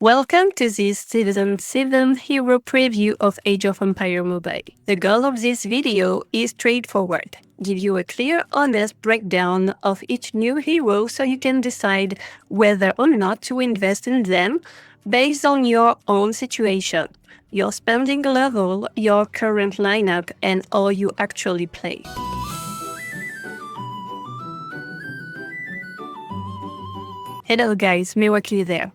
Welcome to this Season 7 Hero Preview of Age of Empire Mobile. The goal of this video is straightforward. Give you a clear, honest breakdown of each new hero so you can decide whether or not to invest in them based on your own situation, your spending level, your current lineup, and how you actually play. Hello guys, Miwaki there.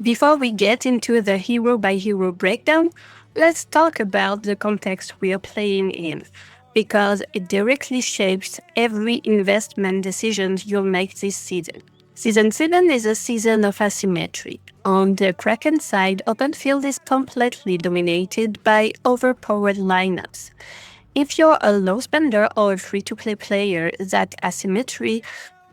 Before we get into the hero-by-hero breakdown, let's talk about the context we are playing in, because it directly shapes every investment decision you'll make this season. Season 7 is a season of asymmetry. On the Kraken side, open field is completely dominated by overpowered lineups. If you're a low spender or a free-to-play player, that asymmetry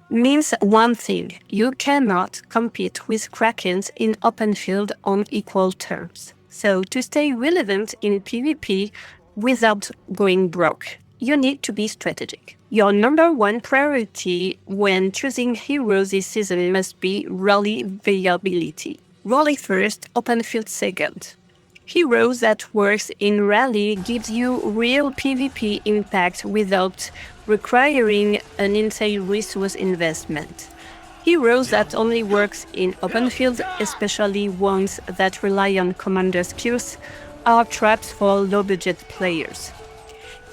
means one thing: you cannot compete with Krakens in open field on equal terms. So to stay relevant in PvP without going broke, you need to be strategic. Your number one priority when choosing heroes this season must be rally viability. Rally first, open field second. Heroes that works in rally gives you real PvP impact without requiring an insane resource investment. Heroes that only works in open field, especially ones that rely on commander skills, are traps for low-budget players.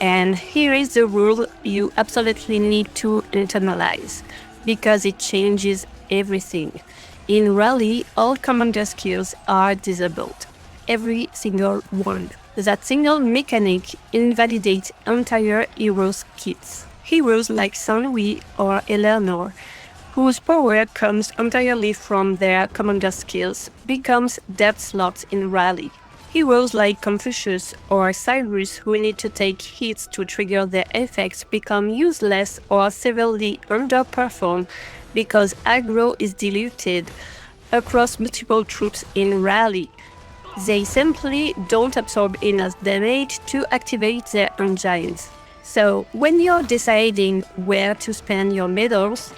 And here is the rule you absolutely need to internalize, because it changes everything. In rally, all commander skills are disabled. Every single one. That single mechanic invalidates entire heroes' kits. Heroes like Sun Tzu or Eleanor, whose power comes entirely from their commander skills, becomes dead slots in rally. Heroes like Confucius or Pyrrhus, who need to take hits to trigger their effects, become useless or severely underperform because aggro is diluted across multiple troops in rally. They simply don't absorb enough damage to activate their engines. So when you're deciding where to spend your medals,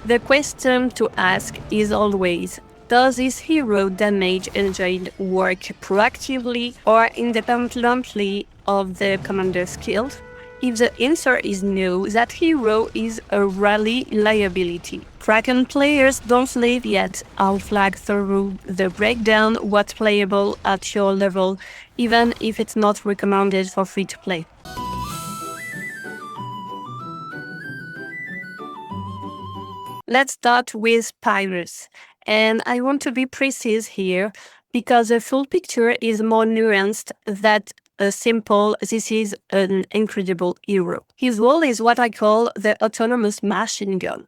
the question to ask is always, does this hero damage engine work proactively or independently of the commander skills? If the answer is no, that hero is a rally liability. Kraken players don't live yet. I'll flag through the breakdown what's playable at your level, even if it's not recommended for free-to-play. Let's start with Pyrrhus. And I want to be precise here, because the full picture is more nuanced than a simple, this is an incredible hero. His role is what I call the autonomous machine gun.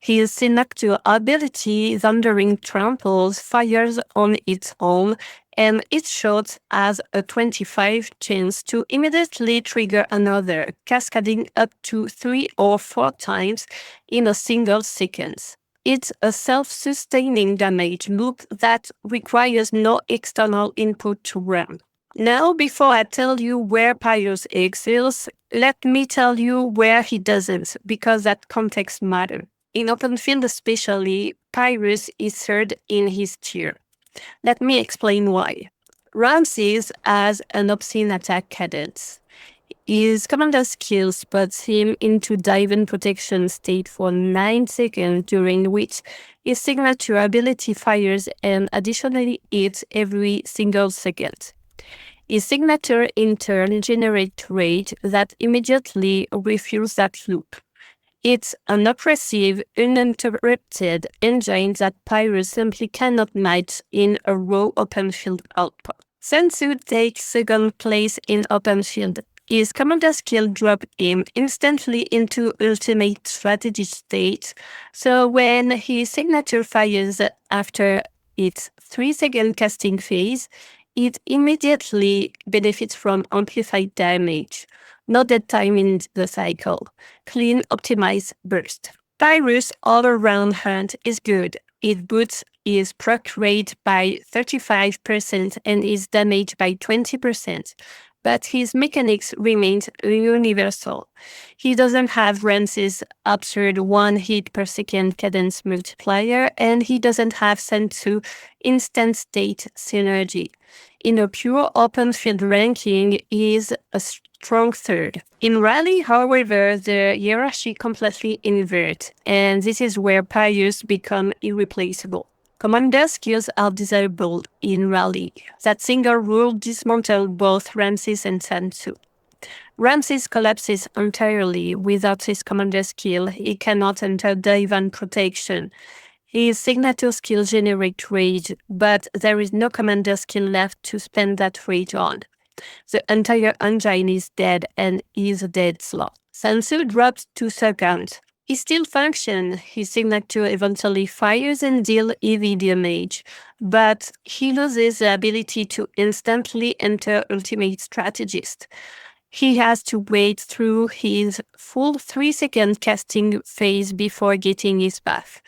His signature ability, Thundering Tramples, fires on its own, and each shot has a 25 chance to immediately trigger another, cascading up to 3 or 4 times in a single second. It's a self-sustaining damage loop that requires no external input to run. Now, before I tell you where Pyrrhus excels, let me tell you where he doesn't, because that context matters. In open field especially, Pyrrhus is third in his tier. Let me explain why. Ramses has an obscene attack cadence. His commander skill puts him into dive-in protection state for 9 seconds, during which his signature ability fires and additionally hits every single second. His signature in turn generates rage that immediately refuels that loop. It's an oppressive, uninterrupted engine that Pyrrhus simply cannot match in a raw open field output. Sun Tzu takes second place in open field. His commander skill drops him instantly into ultimate strategy state, so when his signature fires after its 3-second casting phase, it immediately benefits from amplified damage, not dead time in the cycle. Clean, optimized burst. Pyrrhus' all-around hunt is good. It boosts his proc rate by 35% and his damage by 20%. but his mechanics remain universal. He doesn't have Ramses' absurd 1 hit per second cadence multiplier, and he doesn't have Sun Tzu instant state synergy. In a pure open field ranking, he is a strong third. In Rally, however, the hierarchy completely inverts, and this is where Pyrrhus become irreplaceable. Commander skills are disabled in Rally. That single rule dismantled both Ramses and Sun Tzu. Ramses collapses entirely. Without his commander skill, he cannot enter Divan protection. His signature skill generates rage, but there is no commander skill left to spend that rage on. The entire engine is dead and is a dead slot. Sun Tzu drops 2 seconds. He still functions. His signature eventually fires and deals heavy damage, but he loses the ability to instantly enter Ultimate Strategist. He has to wait through his full 3-second casting phase before getting his buff,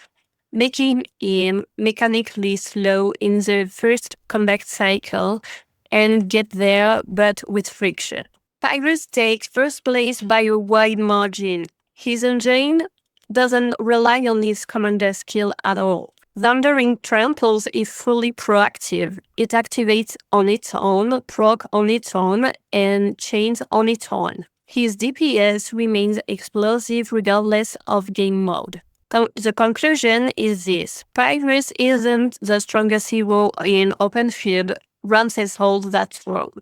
making him mechanically slow in the first combat cycle and get there but with friction. Pyrrhus takes first place by a wide margin. His engine doesn't rely on his commander skill at all. Thundering Tramples is fully proactive. It activates on its own, proc on its own, and chains on its own. His DPS remains explosive regardless of game mode. The conclusion is this: Pyrrhus isn't the strongest hero in open field. Ramses holds that throne.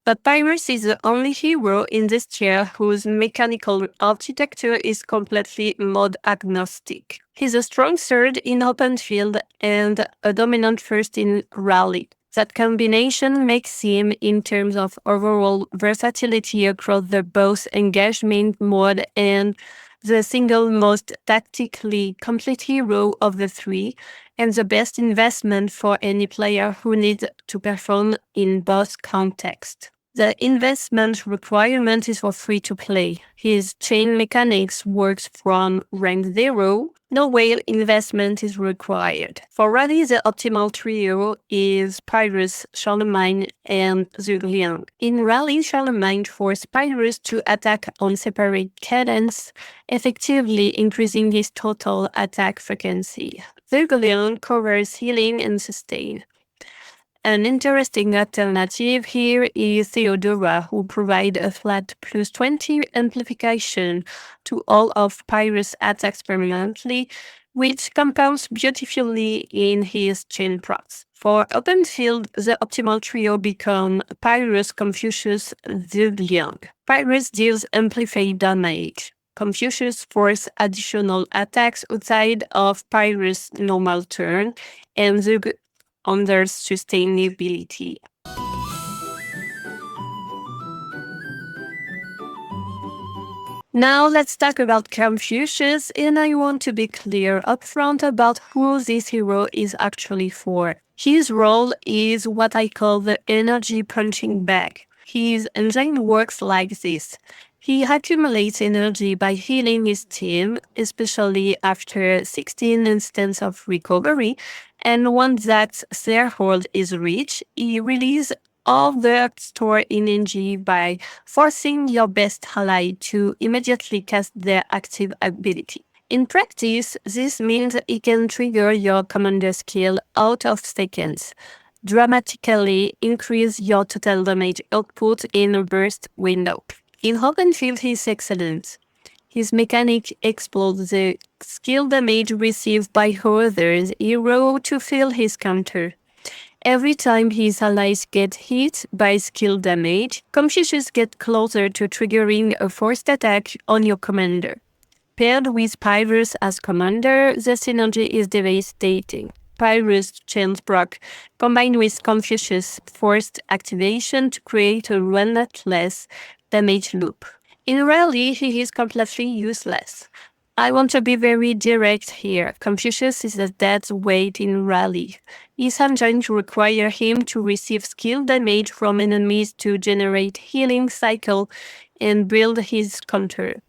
But Pyrrhus is the only hero in this tier whose mechanical architecture is completely mode agnostic. He's a strong third in open field and a dominant first in rally. That combination makes him, in terms of overall versatility across the both engagement mode and the single most tactically complete hero of the three, and the best investment for any player who needs to perform in both contexts. The investment requirement is for free to play. His chain mechanics works from rank 0. No whale investment is required. For Rally, the optimal trio is Pyrrhus, Charlemagne, and Zhuge Liang. In Rally, Charlemagne forces Pyrrhus to attack on separate cadence, effectively increasing his total attack frequency. Zhuge Liang covers healing and sustain. An interesting alternative here is Theodora, who provides a flat plus 20 amplification to all of Pyrrhus' attacks permanently, which compounds beautifully in his chain procs. For open field, the optimal trio become Pyrrhus, Confucius, Zhuge Liang. Pyrrhus deals amplified damage. Confucius forces additional attacks outside of Pyrrhus' normal turn, and Zhuge under sustainability. Now let's talk about Confucius, and I want to be clear upfront about who this hero is actually for. His role is what I call the energy punching bag. His engine works like this. He accumulates energy by healing his team, especially after 16 instances of recovery, and once that threshold is reached, he releases all the stored energy by forcing your best ally to immediately cast their active ability. In practice, this means it can trigger your commander skill out of seconds, dramatically increase your total damage output in a burst window. In open field, he's excellent. His mechanic explodes the skill damage received by others' hero to fill his counter. Every time his allies get hit by skill damage, Confucius gets closer to triggering a forced attack on your commander. Paired with Pyrrhus as commander, the synergy is devastating. Pyrrhus chains proc combined with Confucius' forced activation to create a relentless damage loop. In Rally, he is completely useless. I want to be very direct here. Confucius is a dead weight in Rally. His engines require him to receive skill damage from enemies to generate healing cycle and build his counter.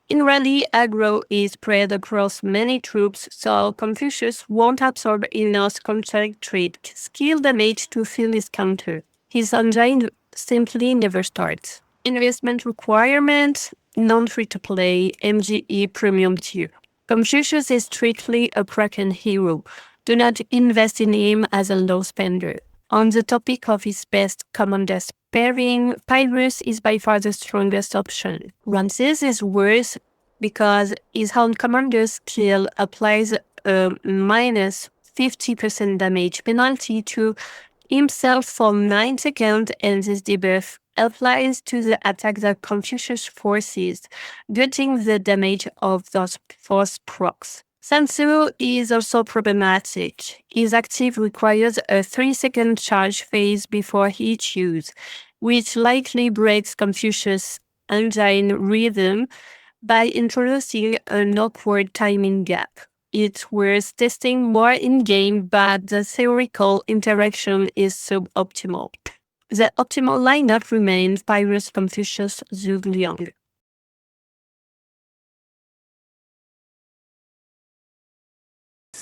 In Rally, aggro is spread across many troops, so Confucius won't absorb enough concentrated skill damage to fill his counter. His engine simply never starts. Investment requirement, non-free-to-play, MGE premium tier. Confucius is strictly a Kraken hero. Do not invest in him as a low spender. On the topic of his best commanders pairing, Pyrrhus is by far the strongest option. Ramses is worse because his own commander's skill applies a minus 50% damage penalty to himself for 9 seconds, and this debuff applies to the attack that Confucius forces, gutting the damage of those force procs. Sun Tzu is also problematic. His active requires a 3-second charge phase before each use, which likely breaks Confucius' engine rhythm by introducing an awkward timing gap. It's worth testing more in-game, but the theoretical interaction is suboptimal. The optimal lineup remains Pyrrhus, Confucius, Zhu Liang.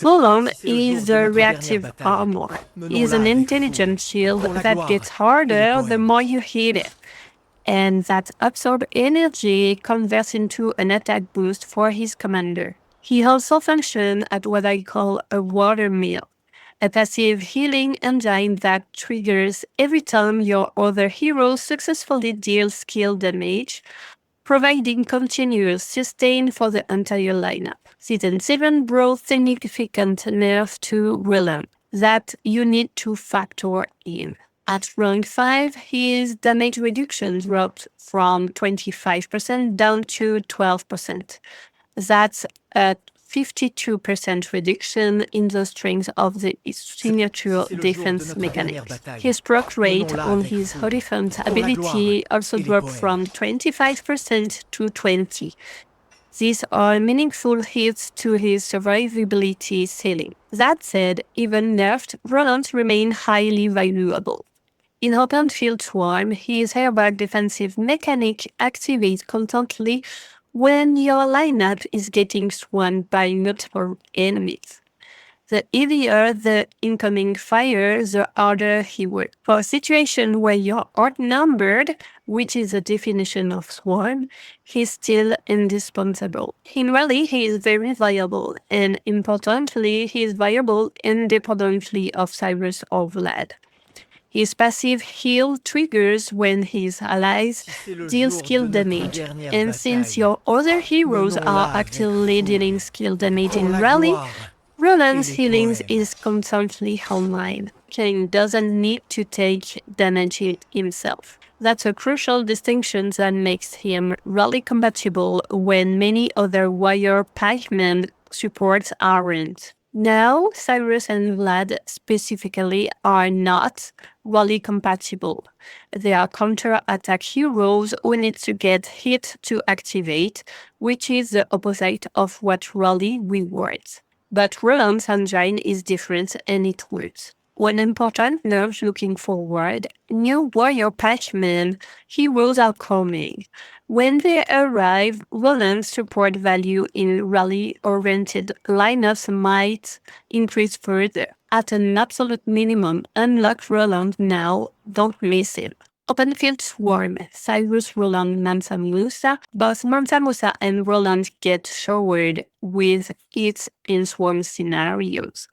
Roland is the reactive armor. He's an intelligent shield that gets harder the more you hit it, and that absorbed energy converts into an attack boost for his commander. He also functions at what I call a water mill, a passive healing engine that triggers every time your other hero successfully deals skill damage, providing continuous sustain for the entire lineup. Season 7 brought significant nerfs to Roland that you need to factor in. At rank 5, his damage reduction dropped from 25% down to 12%. That's a 52% reduction in the strength of the signature defense mechanics. His proc rate on his defense ability also dropped from 25% to 20%. These are meaningful hits to his survivability ceiling. That said, even nerfed, Roland remain highly valuable. In open field swarm, his airbag defensive mechanic activates constantly when your lineup is getting swarmed by multiple enemies. The heavier the incoming fire, the harder he works. For a situation where you're outnumbered, which is the definition of swarm, he's still indispensable. In rally, he is very viable, and importantly, he is viable independently of Cyrus or Vlad. His passive heal triggers when his allies deal skill damage, and since your other heroes are actively dealing skill damage in rally, Roland's healing is constantly online. King doesn't need to take damage himself. That's a crucial distinction that makes him rally compatible when many other warrior pikemen supports aren't. Now, Cyrus and Vlad specifically are not rally compatible. They are counter-attack heroes who need to get hit to activate, which is the opposite of what rally rewards. But Roland's engine is different and it works. One important nerf looking forward, new warrior pikemen heroes are coming. When they arrive, Roland's support value in rally-oriented lineups might increase further. At an absolute minimum, unlock Roland now, don't miss him. Open field swarm, Cyrus, Roland, Mansa Musa. Both Mansa Musa and Roland get showered with hits in swarm scenarios.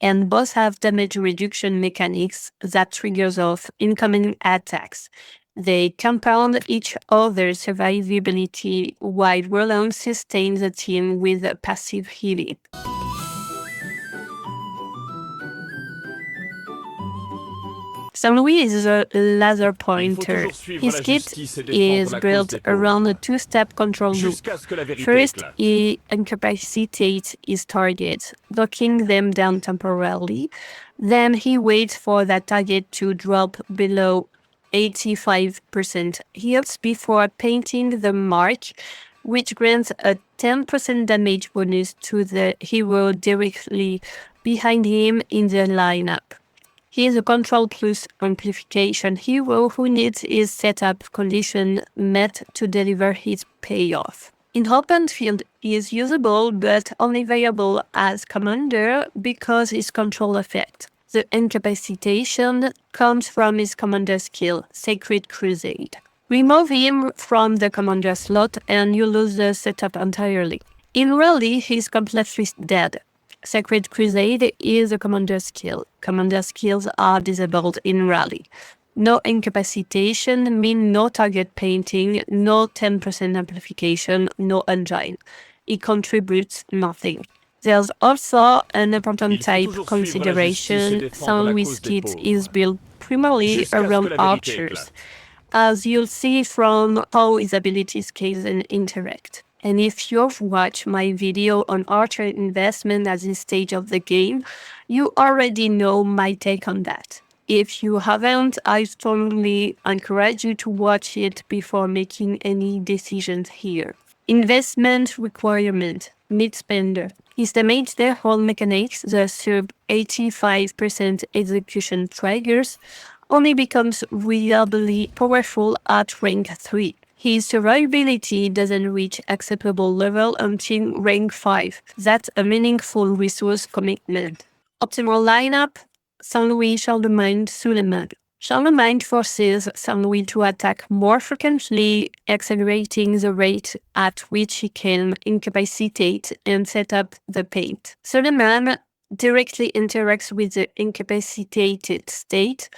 And both have damage reduction mechanics that triggers off incoming attacks. They compound each other's survivability while Roland sustains the team with a passive healing. Saint-Louis is a laser pointer. His kit is built around a two-step control loop. First, he incapacitates his targets, knocking them down temporarily. Then he waits for that target to drop below 85% heals before painting the mark, which grants a 10% damage bonus to the hero directly behind him in the lineup. He is a control plus amplification hero who needs his setup condition met to deliver his payoff. In open field, he is usable but only viable as commander because his control effect. The incapacitation comes from his commander skill, Sacred Crusade. Remove him from the commander slot and you lose the setup entirely. In rally, he's completely dead. Sacred Crusade is a commander skill. Commander skills are disabled in rally. No incapacitation means no target painting, no 10% amplification, no engine. It contributes nothing. There's also an important type consideration. Sun Tzu's kit is built primarily around archers, as you'll see from how his abilities scale and interact. And if you've watched my video on archer investment at this stage of the game, you already know my take on that. If you haven't, I strongly encourage you to watch it before making any decisions here. Investment requirement, mid-spender. His damage their whole mechanics, the sub 85% execution triggers, only becomes reliably powerful at rank 3. His survivability doesn't reach acceptable level until rank 5. That's a meaningful resource commitment. Optimal lineup, Saint-Louis, Charlemagne, Suleiman. Charlemagne forces Saint-Louis to attack more frequently, accelerating the rate at which he can incapacitate and set up the paint. Suleiman directly interacts with the incapacitated state.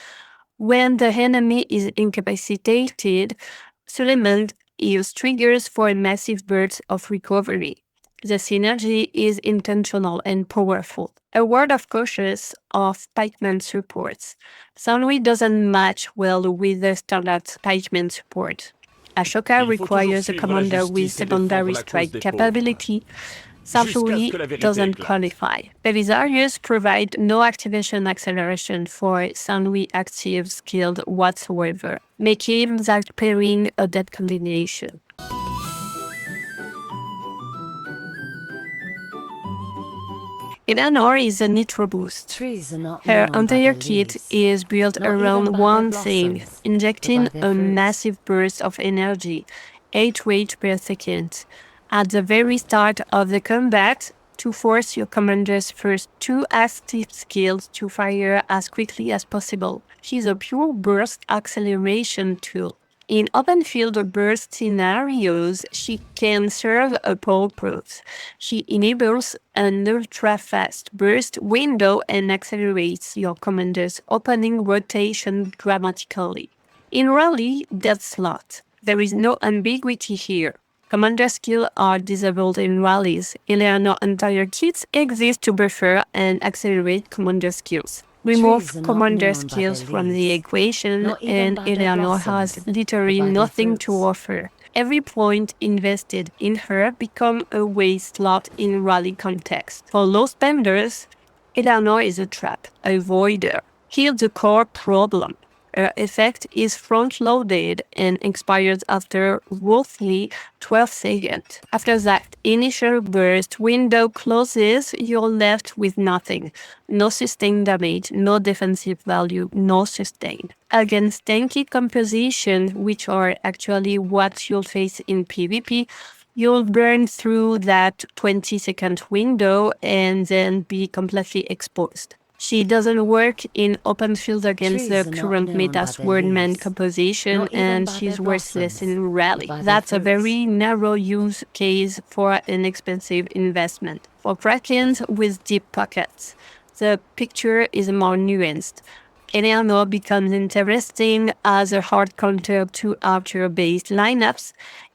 When the enemy is incapacitated, Suleiman uses triggers for a massive burst of recovery. The synergy is intentional and powerful. A word of caution of pikeman supports. Saint-Louis doesn't match well with the standard pikeman support. Ashoka requires a commander with secondary strike capability. Saint-Louis doesn't qualify. Belisarius provide no activation acceleration for Saint-Louis active skilled whatsoever, making that pairing a dead combination. Eleanor is a Nitro boost. Her entire kit is built around one thing, injecting a massive burst of energy, 8 weight per second, at the very start of the combat to force your commander's first 2 active skills to fire as quickly as possible. She's a pure burst acceleration tool. In open field burst scenarios, she can serve a purpose. She enables an ultra-fast burst window and accelerates your commander's opening rotation dramatically. In rally, that's lot. There is no ambiguity here. Commander skills are disabled in rallies. Eleanor entire kits exist to buffer and accelerate commander skills. Remove commander skills from the equation and Eleanor has literally nothing to offer. Every point invested in her becomes a waste slot in rally context. For low spenders, Eleanor is a trap, a voider. Here's the core problem. Her effect is front-loaded and expires after roughly 12 seconds. After that initial burst window closes, you're left with nothing. No sustained damage, no defensive value, no sustain. Against tanky compositions, which are actually what you'll face in PvP, you'll burn through that 20-second window and then be completely exposed. She doesn't work in open field against the current meta swordman composition, and she's worthless in rally. That's a very narrow use case for an expensive investment. For Krakens with deep pockets, the picture is more nuanced. Eleanor becomes interesting as a hard counter to archer-based lineups,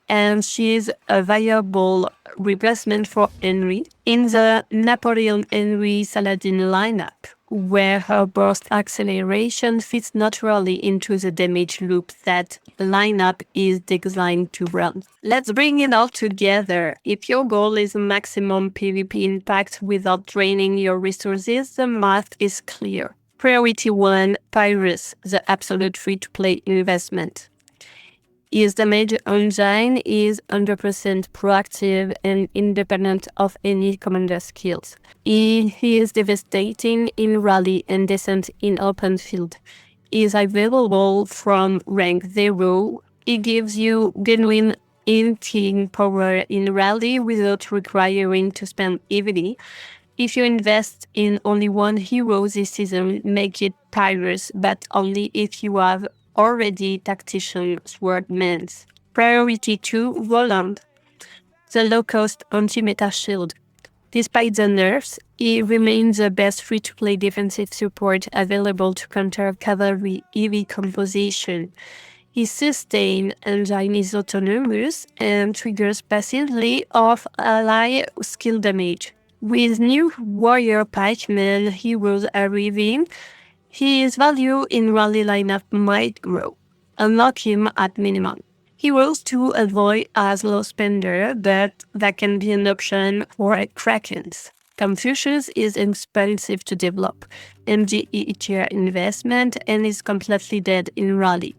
and she's a viable replacement for Henry in the Napoleon Henry Saladin lineup, where her burst acceleration fits naturally into the damage loop that the lineup is designed to run. Let's bring it all together. If your goal is maximum PvP impact without draining your resources, the math is clear. Priority 1, Pyrrhus, the absolute free-to-play investment. His damage engine is 100% proactive and independent of any commander skills. He is devastating in rally and descent in open field. He is available from rank 0. He gives you genuine in-team power in rally without requiring to spend heavily. If you invest in only one hero this season, make it Pyrrhus, but only if you have already tactician swordmans. Priority 2, Roland, the low-cost anti-meta shield. Despite the nerfs, he remains the best free-to-play defensive support available to counter cavalry heavy composition. His sustain engine is autonomous and triggers passively off ally skill damage. With new warrior pikeman heroes arriving, his value in rally lineup might grow. Unlock him at minimum. Heroes to avoid as low spender, but that can be an option for Krakens. Confucius is expensive to develop, MGE tier investment, and is completely dead in rally.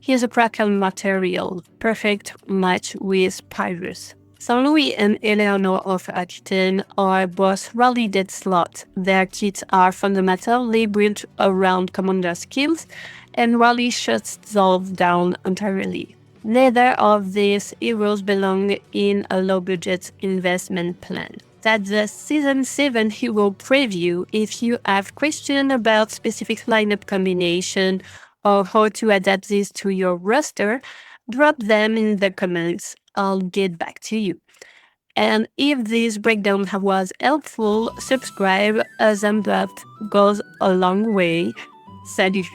He is a Kraken material, perfect match with Pyrrhus. Saint Louis and Eleanor of Aquitaine are both rally dead slots. Their kits are fundamentally built around commander skills, and rally shuts those down entirely. Neither of these heroes belong in a low-budget investment plan. That's the Season 7 hero preview. If you have questions about specific lineup combination or how to adapt this to your roster, drop them in the comments. I'll get back to you. And if this breakdown was helpful, subscribe. A thumbs up goes a long way. Salut!